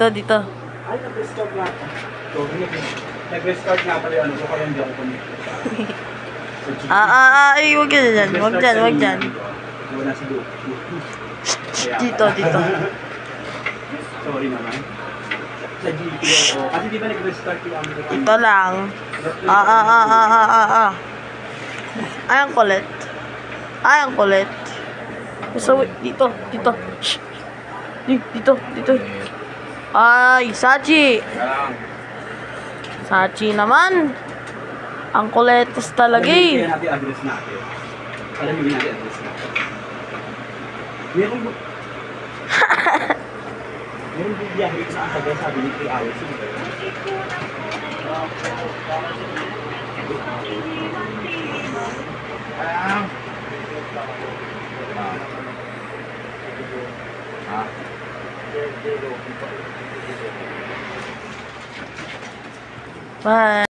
Dito. Ay, nag-restart nga. Nag-restart nga pala yun. So, kaya hindi ako connect. Ay, wag dyan. Wag dyan. Wala si Luke. Dito. Sorry naman. Sa GPO. Kasi di ba nag-restart yung aming account? Ito lang. Ay, ang kulit. So, dito. Shh. Dito. Ay, Sachi naman. Ang kuletos talaga eh. Alam natin address natin. Meron bibiyahe sa ang taga sabi ni 3 hours. Bye.